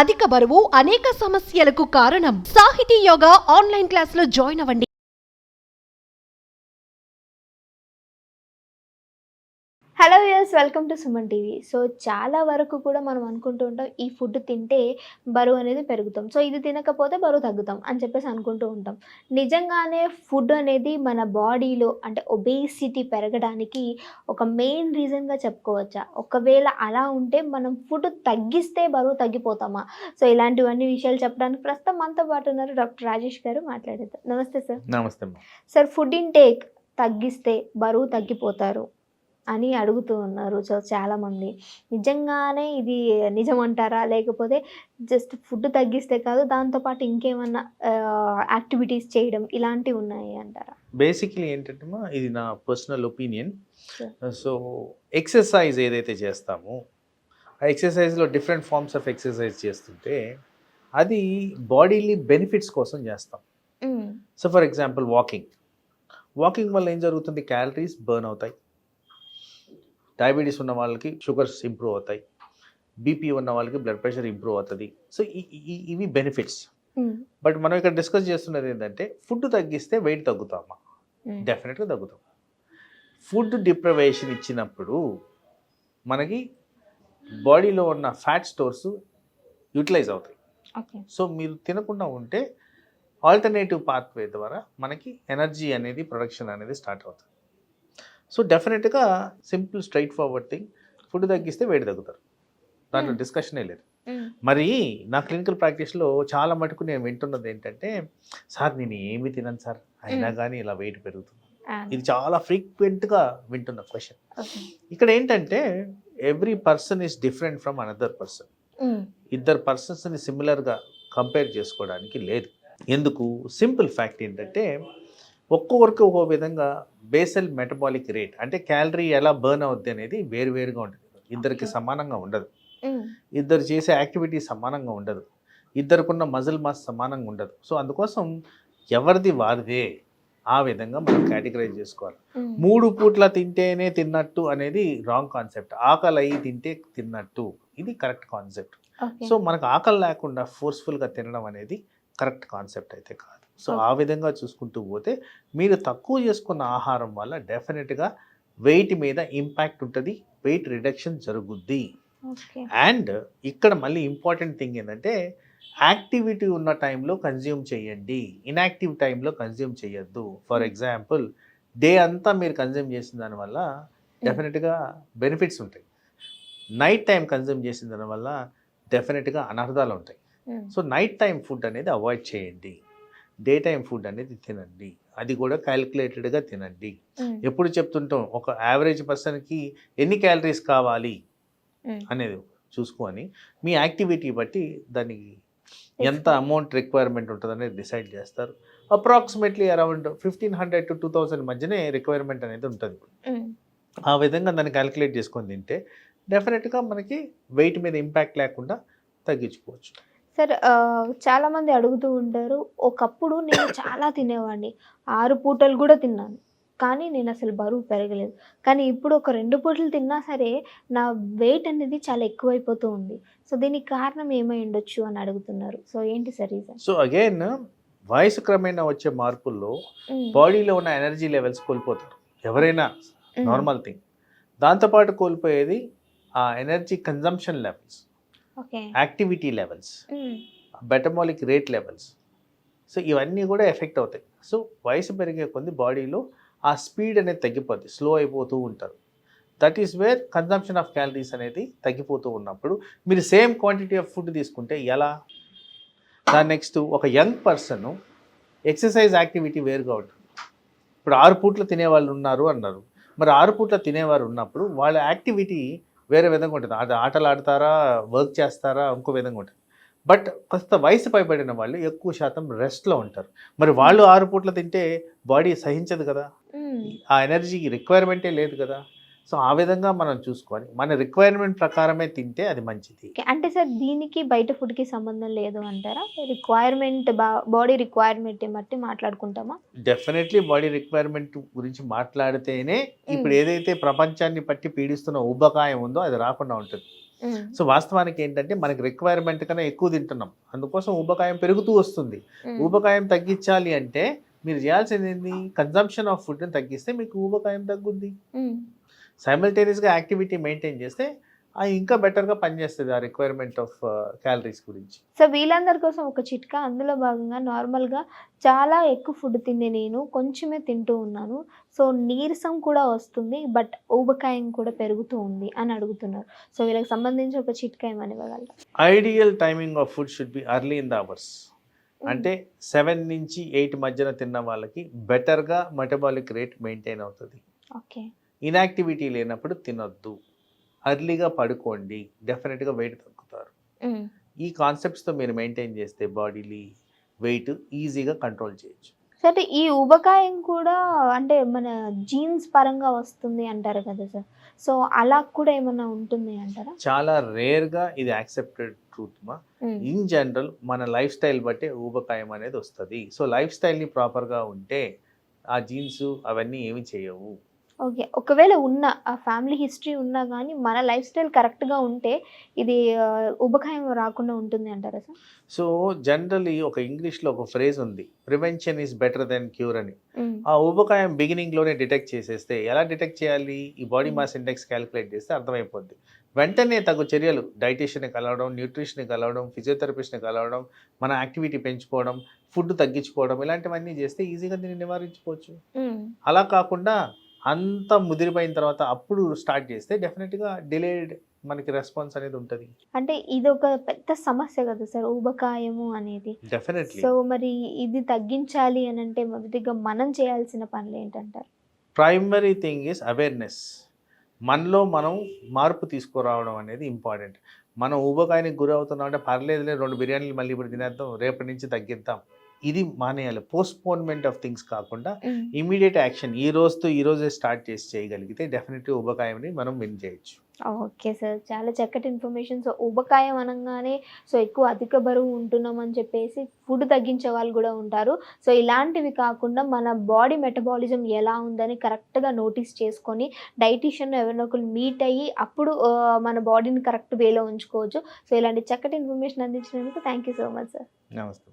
అధిక బరువు అనేక సమస్యలకు కారణం. సాహితీ యోగా ఆన్లైన్ క్లాసులో జాయిన్ అవ్వండి. Hello viewers, welcome to Suman TV. So చాలా వరకు కూడా మనం అనుకుంటూ ఉంటాం ఈ ఫుడ్ తింటే బరువు అనేది పెరుగుతాం, సో ఇది తినకపోతే బరువు తగ్గుతాం అని చెప్పేసి అనుకుంటూ ఉంటాం. నిజంగానే ఫుడ్ అనేది మన బాడీలో అంటే ఒబేసిటీ పెరగడానికి ఒక మెయిన్ రీజన్గా చెప్పుకోవచ్చా? ఒకవేళ అలా ఉంటే మనం ఫుడ్ తగ్గిస్తే బరువు తగ్గిపోతామా? సో ఇలాంటివన్నీ విషయాలు చెప్పడానికి ప్రస్తుతం మనతో పాటు ఉన్నారు డాక్టర్ రాజేష్ గారు. మాట్లాడేద్దాం. నమస్తే సార్. నమస్తే. సార్, ఫుడ్ ఇంటేక్ తగ్గిస్తే బరువు తగ్గిపోతారు అని అడుగుతూ ఉన్నారు సో చాలామంది. నిజంగానే ఇది నిజమంటారా? లేకపోతే జస్ట్ ఫుడ్ తగ్గిస్తే కాదు, దాంతోపాటు ఇంకేమన్నా యాక్టివిటీస్ చేయడం ఇలాంటివి ఉన్నాయి అంటారా? బేసిక్లీ ఏంటంటే ఇది నా పర్సనల్ ఒపీనియన్. సో ఎక్సర్సైజ్ ఏదైతే చేస్తామో ఆ ఎక్సర్సైజ్లో డిఫరెంట్ ఫార్మ్స్ ఆఫ్ ఎక్సర్సైజ్ చేస్తుంటే అది బాడీలీ బెనిఫిట్స్ కోసం చేస్తాం. సో ఫర్ ఎగ్జాంపుల్ వాకింగ్ వల్ల ఏం జరుగుతుంది? క్యాలరీస్ బర్న్ అవుతాయి. డయాబెటీస్ ఉన్న వాళ్ళకి షుగర్స్ ఇంప్రూవ్ అవుతాయి. బీపీ ఉన్న వాళ్ళకి బ్లడ్ ప్రెషర్ ఇంప్రూవ్ అవుతుంది. సో ఇవి బెనిఫిట్స్. బట్ మనం ఇక్కడ డిస్కస్ చేస్తున్నది ఏంటంటే ఫుడ్ తగ్గిస్తే వెయిట్ తగ్గుతామా? డెఫినెట్గా తగ్గుతాం. ఫుడ్ డిప్రవేషన్ ఇచ్చినప్పుడు మనకి బాడీలో ఉన్న ఫ్యాట్ స్టోర్స్ యూటిలైజ్ అవుతాయి. సో మీరు తినకుండా ఉంటే ఆల్టర్నేటివ్ పాత్వే ద్వారా మనకి ఎనర్జీ అనేది ప్రొడక్షన్ అనేది స్టార్ట్ అవుతుంది. సో డెఫినెట్గా simple straight forward thing, food తగ్గిస్తే వెయిట్ తగ్గుతారు. దాంట్లో డిస్కషనే లేదు. మరి నా క్లినికల్ ప్రాక్టీస్లో చాలా మటుకు నేను వింటున్నది ఏంటంటే, సార్ నేను ఏమి తినను సార్, అయినా కానీ ఇలా వెయిట్ పెరుగుతుంది. ఇది చాలా ఫ్రీక్వెంట్గా వింటున్న క్వశ్చన్. ఇక్కడ ఏంటంటే every person is different from another person. ఇద్దరు పర్సన్స్ని సిమిలర్గా కంపేర్ చేసుకోవడానికి లేదు. ఎందుకు? సింపుల్ ఫ్యాక్ట్ ఏంటంటే ఒక్కొక్కరికి ఒక్కో విధంగా బేసల్ మెటబాలిక్ రేట్ అంటే క్యాలరీ ఎలా బర్న్ అవుద్ది అనేది వేరువేరుగా ఉంటుంది. ఇద్దరికి సమానంగా ఉండదు. ఇద్దరు చేసే యాక్టివిటీ సమానంగా ఉండదు. ఇద్దరికున్న మజిల్ మాస్ సమానంగా ఉండదు. సో అందుకోసం ఎవరిది వారిదే ఆ విధంగా మనం కేటగరైజ్ చేసుకోవాలి. 3 పూట్ల తింటేనే తిన్నట్టు అనేది రాంగ్ కాన్సెప్ట్. ఆకలి అయ్యి తింటే తిన్నట్టు ఇది కరెక్ట్ కాన్సెప్ట్. సో మనకు ఆకలి లేకుండా ఫోర్స్ఫుల్గా తినడం అనేది కరెక్ట్ కాన్సెప్ట్ అయితే కాదు. సో ఆ విధంగా చూసుకుంటూ పోతే మీరు తక్కువ చేసుకున్న ఆహారం వల్ల డెఫినెట్గా వెయిట్ మీద ఇంపాక్ట్ ఉంటుంది, వెయిట్ రిడక్షన్ జరుగుద్ది. అండ్ ఇక్కడ మళ్ళీ ఇంపార్టెంట్ థింగ్ ఏంటంటే యాక్టివిటీ ఉన్న టైంలో కన్జ్యూమ్ చేయండి, ఇన్యాక్టివ్ టైంలో కన్జ్యూమ్ చేయొద్దు. ఫర్ ఎగ్జాంపుల్ డే అంతా మీరు కన్జ్యూమ్ చేసిన దానివల్ల డెఫినెట్గా బెనిఫిట్స్ ఉంటాయి. నైట్ టైం కన్జ్యూమ్ చేసిన దానివల్ల డెఫినెట్గా అనర్థాలు ఉంటాయి. సో నైట్ టైం ఫుడ్ అనేది అవాయిడ్ చేయండి, డే టైం ఫుడ్ అనేది తినండి, అది కూడా క్యాలిక్యులేటెడ్గా తినండి. ఎప్పుడు చెప్తుంటాం ఒక యావరేజ్ పర్సన్కి ఎన్ని క్యాలరీస్ కావాలి అనేది చూసుకొని మీ యాక్టివిటీ బట్టి దానికి ఎంత అమౌంట్ రిక్వైర్మెంట్ ఉంటుంది అనేది డిసైడ్ చేస్తారు. అప్రాక్సిమేట్లీ అరౌండ్ 1500 to 2000 మధ్యనే రిక్వైర్మెంట్ అనేది ఉంటుంది. ఆ విధంగా దాన్ని క్యాలిక్యులేట్ చేసుకొని తింటే డెఫినెట్గా మనకి వెయిట్ మీద ఇంపాక్ట్ లేకుండా తగ్గించుకోవచ్చు. సార్, చాలామంది అడుగుతూ ఉంటారు, ఒకప్పుడు నేను చాలా తినేవాడిని, 6 పూటలు కూడా తిన్నాను, కానీ నేను అసలు బరువు పెరగలేదు. కానీ ఇప్పుడు ఒక 2 పూటలు తిన్నా సరే నా వెయిట్ అనేది చాలా ఎక్కువైపోతూ ఉంది. సో దీనికి కారణం ఏమై ఉండొచ్చు అని అడుగుతున్నారు. సో ఏంటి సార్ రీజన్? సో అగైన్ వయసు క్రమేణా వచ్చే మార్పుల్లో బాడీలో ఉన్న ఎనర్జీ లెవెల్స్ కోల్పోతారు. ఎవరైనా నార్మల్ థింగ్. దాంతోపాటు కోల్పోయేది ఆ energy consumption levels, activity levels, metabolic rate levels. So ఇవన్నీ కూడా ఎఫెక్ట్ అవుతాయి. సో వయసు పెరిగే కొద్ది బాడీలో ఆ స్పీడ్ అనేది తగ్గిపోద్ది, స్లో అయిపోతూ ఉంటారు. That is where consumption of calories అనేది తగ్గిపోతూ ఉన్నప్పుడు మీరు సేమ్ క్వాంటిటీ ఆఫ్ ఫుడ్ తీసుకుంటే ఎలా? దాని నెక్స్ట్ ఒక యంగ్ పర్సన్ ఎక్సర్సైజ్ యాక్టివిటీ వేరుగా ఉంటుంది. ఇప్పుడు 6 పూట్ల తినేవాళ్ళు ఉన్నారు అన్నారు. మరి 6 పూట్ల తినేవారు ఉన్నప్పుడు వాళ్ళ యాక్టివిటీ వేరే విధంగా ఉంటుంది. అది ఆటలు ఆడతారా, వర్క్ చేస్తారా, ఇంకో విధంగా ఉంటుంది. బట్ కాస్త వయసు పైబడిన వాళ్ళు ఎక్కువ శాతం రెస్ట్లో ఉంటారు. మరి వాళ్ళు 6 పూట్ల తింటే బాడీ సహించదు కదా, ఆ ఎనర్జీ రిక్వైర్మెంటే లేదు కదా. సో ఆ విధంగా మనం చూసుకొని మన రిక్వైర్మెంట్ ప్రకారమే తింటే అది మంచిది. అంటే సార్ దీనికి బయట ఫుడ్కి సంబంధం లేదు అంటారా? రిక్వైర్మెంట్ బాడీ రిక్వైర్మెంట్ బట్టి మాట్లాడుకుంటామా? డెఫినెట్లీ బాడీ రిక్వైర్మెంట్ గురించి మాట్లాడితేనే ఇప్పుడు ఏదైతే ప్రపంచాన్ని పట్టి పీడిస్తున్న ఉబ్బకాయం ఉందో అది రాకుండా ఉంటుంది. సో వాస్తవానికి ఏంటంటే మనకి రిక్వైర్మెంట్ కన్నా ఎక్కువ తింటున్నాం, అందుకోసం ఊబకాయం పెరుగుతూ వస్తుంది. ఊబకాయం తగ్గించాలి అంటే మీరు చేయాల్సింది ఏంది, కన్జంప్షన్ ఆఫ్ ఫుడ్ని తగ్గిస్తే మీకు ఊబకాయం తగ్గుద్ది. సైమల్టేనియస్గా యాక్టివిటీ మెయింటైన్ చేస్తే అది ఇంకా బెటర్గా పనిచేస్తుంది ఆ రిక్వైర్మెంట్ ఆఫ్ క్యాలరీస్ గురించి. సో వీళ్ళందరి కోసం ఒక చిట్కా, అందులో భాగంగా నార్మల్గా చాలా ఎక్కువ ఫుడ్ తినే నేను కొంచెమే తింటూ ఉన్నాను, సో నీరసం కూడా వస్తుంది, బట్ ఊబకాయం కూడా పెరుగుతూ ఉంది అని అడుగుతున్నారు. సో వీళ్ళకి సంబంధించి ఒక చిట్కా ఏమని ఇవ్వగలరా? Ideal timing of food should be early in the hours. అంటే 7 నుంచి 8 మధ్యన తిన్న వాళ్ళకి బెటర్గా మెటబాలిక్ రేట్ మెయింటైన్ అవుతుంది. ఓకే. ఇన్యాక్టివిటీ లేనప్పుడు తినొద్దు, అర్లీగా పడుకోండి, డెఫినెట్గా వెయిట్ తగ్గుతారు. ఈ కాన్సెప్ట్స్తో మీరు మెయింటైన్ చేస్తే బాడీని వెయిట్ ఈజీగా కంట్రోల్ చేయొచ్చు. సరే, ఈ ఊబకాయం కూడా అంటే మన జీన్స్ పరంగా వస్తుంది అంటారు కదా సార్, సో అలా కూడా ఏమన్నా ఉంటుంది అంటారా? చాలా రేర్గా ఇది యాక్సెప్టెడ్ ట్రూత్ మా. ఇన్ జనరల్ మన లైఫ్ స్టైల్ బట్టే ఊబకాయం అనేది వస్తుంది. సో లైఫ్ స్టైల్ని ప్రాపర్గా ఉంటే ఆ జీన్స్ అవన్నీ ఏమి చేయవు. ఓకే. ఒకవేళ ఉన్న ఆ ఫ్యామిలీ హిస్టరీ ఉన్నా కానీ మన లైఫ్ స్టైల్ కరెక్ట్గా ఉంటే ఇది ఊబకాయం రాకుండా ఉంటుంది అంటారా సార్? సో జనరలీ ఒక ఇంగ్లీష్లో ఒక ఫ్రేజ్ ఉంది, prevention is better than cure అని. ఆ ఊబకాయం బిగినింగ్లోనే డిటెక్ట్ చేసేస్తే, ఎలా డిటెక్ట్ చేయాలి, ఈ బాడీ మాస్ ఇండెక్స్ క్యాలిక్యులేట్ చేస్తే అర్థమైపోద్ది. వెంటనే తగు చర్యలు, డైటీషియన్ని కలవడం, న్యూట్రిషన్ని కలవడం, ఫిజియోథెరపిస్ట్ని కలవడం, మన యాక్టివిటీ పెంచుకోవడం, ఫుడ్ తగ్గించుకోవడం, ఇలాంటివన్నీ చేస్తే ఈజీగా దీన్ని నివారించుకోవచ్చు. అలా కాకుండా అంత ముదిరిపోయిన తర్వాత అప్పుడు స్టార్ట్ చేస్తే డెఫినెట్గా డిలేడ్ మనకి రెస్పాన్స్ అనేది ఉంటుంది. అంటే ఇది ఒక పెద్ద సమస్య కదా సార్ ఊబకాయము అనేది. డెఫినెట్లీ. సో మరి ఇది తగ్గించాలి అని అంటే మొదటిగా మనం చేయాల్సిన పనులు ఏంటంటారు? Primary thing is awareness. మనలో మనం మార్పు తీసుకురావడం అనేది ఇంపార్టెంట్. మనం ఊబకాయానికి గురి అవుతున్నాం అంటే పర్లేదులే, 2 బిర్యానీలు మళ్ళీ ఇప్పుడు తినేద్దాం, రేపటి నుంచి తగ్గిద్దాం, ఇది మానేయాలి. పోస్ట్పోన్మెంట్ ఆఫ్ థింగ్స్ కాకుండా ఇమీడియట్ యాక్షన్ ఈ రోజే స్టార్ట్ చేసి చేయగలిగితే డెఫినెట్లీ ఊబకాయంని మనం విన్ చేయొచ్చు. ఓకే సార్, చాలా చక్కటి ఇన్ఫర్మేషన్. సో ఊబకాయం అనగానే సో ఎక్కువ అధిక బరువు ఉంటున్నాం అని చెప్పేసి ఫుడ్ తగ్గించే వాళ్ళు కూడా ఉంటారు. సో ఇలాంటివి కాకుండా మన బాడీ మెటబాలిజం ఎలా ఉందని కరెక్ట్గా నోటీస్ చేసుకొని డైటీషియన్ ఎవరినో ఒకరు మీట్ అయ్యి అప్పుడు మన బాడీని కరెక్ట్ వేలో ఉంచుకోవచ్చు. సో ఇలాంటి చక్కటి ఇన్ఫర్మేషన్ అందించినందుకు thank you so much sir. నమస్తే.